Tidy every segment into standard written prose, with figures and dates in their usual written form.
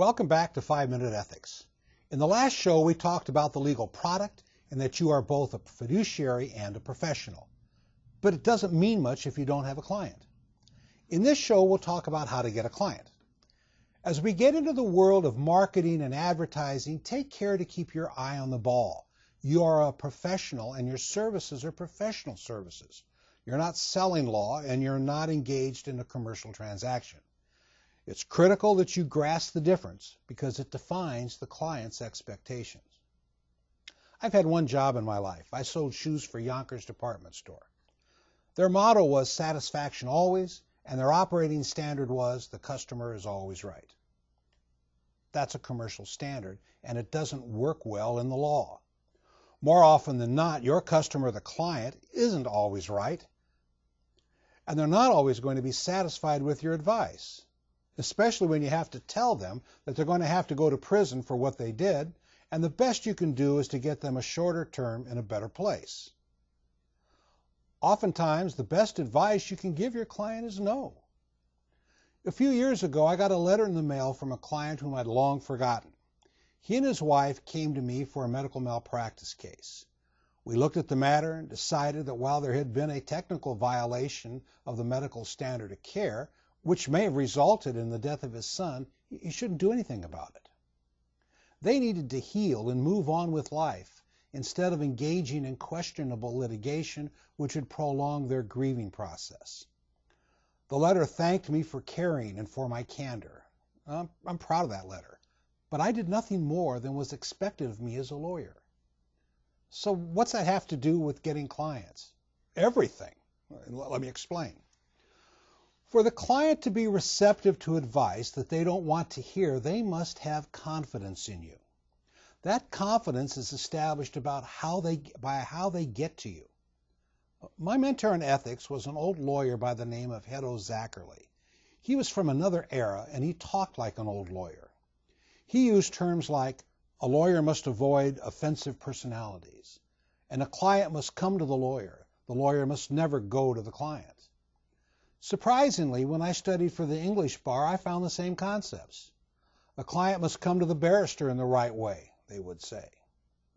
Welcome back to 5-Minute Ethics. In the last show, we talked about the legal product and that you are both a fiduciary and a professional. But it doesn't mean much if you don't have a client. In this show, we'll talk about how to get a client. As we get into the world of marketing and advertising, take care to keep your eye on the ball. You are a professional and your services are professional services. You're not selling law and you're not engaged in a commercial transaction. It's critical that you grasp the difference because it defines the client's expectations. I've had one job in my life. I sold shoes for Yonkers Department Store. Their motto was satisfaction always, and their operating standard was the customer is always right. That's a commercial standard, and it doesn't work well in the law. More often than not, your customer, the client, isn't always right, and they're not always going to be satisfied with your advice, especially when you have to tell them that they're going to have to go to prison for what they did, and the best you can do is to get them a shorter term in a better place. Oftentimes, the best advice you can give your client is no. A few years ago, I got a letter in the mail from a client whom I'd long forgotten. He and his wife came to me for a medical malpractice case. We looked at the matter and decided that while there had been a technical violation of the medical standard of care, which may have resulted in the death of his son, he shouldn't do anything about it. They needed to heal and move on with life instead of engaging in questionable litigation which would prolong their grieving process. The letter thanked me for caring and for my candor. I'm proud of that letter, but I did nothing more than was expected of me as a lawyer. So what's that have to do with getting clients? Everything. Let me explain. For the client to be receptive to advice that they don't want to hear, they must have confidence in you. That confidence is established by how they get to you. My mentor in ethics was an old lawyer by the name of Hedo Zackerley. He was from another era, and he talked like an old lawyer. He used terms like, a lawyer must avoid offensive personalities, and a client must come to the lawyer. The lawyer must never go to the client. Surprisingly, when I studied for the English bar, I found the same concepts. A client must come to the barrister in the right way, they would say.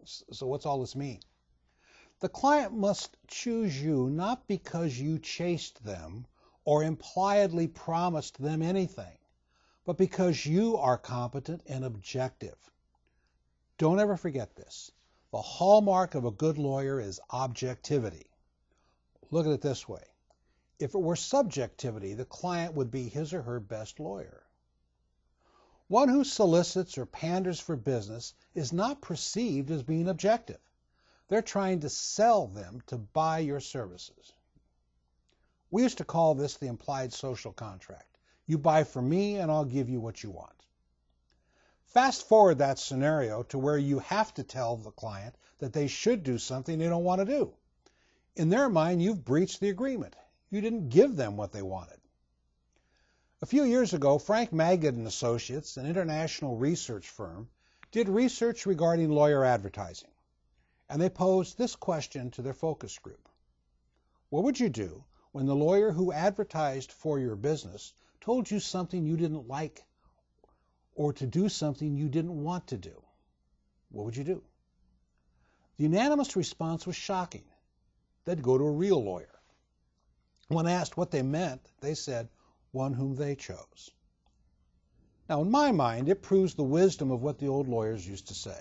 So what's all this mean? The client must choose you not because you chased them or impliedly promised them anything, but because you are competent and objective. Don't ever forget this. The hallmark of a good lawyer is objectivity. Look at it this way. If it were subjectivity, the client would be his or her best lawyer. One who solicits or panders for business is not perceived as being objective. They're trying to sell them to buy your services. We used to call this the implied social contract. You buy from me and I'll give you what you want. Fast forward that scenario to where you have to tell the client that they should do something they don't want to do. In their mind, you've breached the agreement. You didn't give them what they wanted. A few years ago, Frank Magid and Associates, an international research firm, did research regarding lawyer advertising. And they posed this question to their focus group. What would you do when the lawyer who advertised for your business told you something you didn't like or to do something you didn't want to do? What would you do? The unanimous response was shocking. They'd go to a real lawyer. When asked what they meant, they said, one whom they chose. Now, in my mind, it proves the wisdom of what the old lawyers used to say.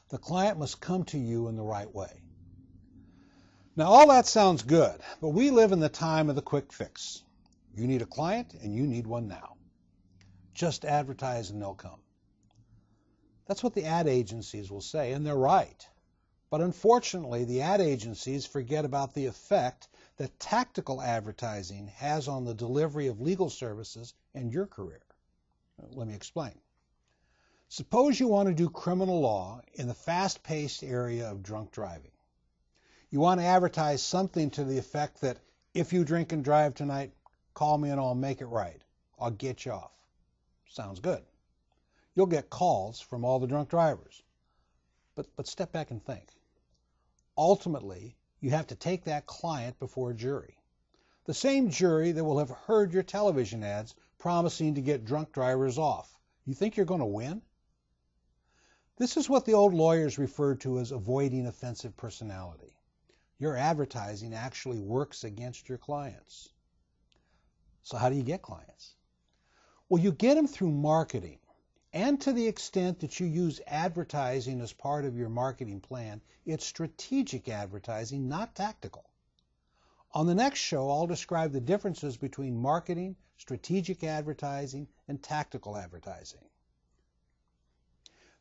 The client must come to you in the right way. Now, all that sounds good, but we live in the time of the quick fix. You need a client, and you need one now. Just advertise and they'll come. That's what the ad agencies will say, and they're right. But unfortunately, the ad agencies forget about the effect that tactical advertising has on the delivery of legal services and your career. Let me explain. Suppose you want to do criminal law in the fast-paced area of drunk driving. You want to advertise something to the effect that if you drink and drive tonight, call me and I'll make it right. I'll get you off. Sounds good. You'll get calls from all the drunk drivers. But step back and think. Ultimately, you have to take that client before a jury. The same jury that will have heard your television ads promising to get drunk drivers off. You think you're going to win? This is what the old lawyers referred to as avoiding offensive personality. Your advertising actually works against your clients. So how do you get clients? Well, you get them through marketing. And to the extent that you use advertising as part of your marketing plan, it's strategic advertising, not tactical. On the next show, I'll describe the differences between marketing, strategic advertising, and tactical advertising.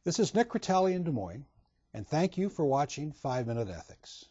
This is Nick Critelli in Des Moines, and thank you for watching 5 Minute Ethics.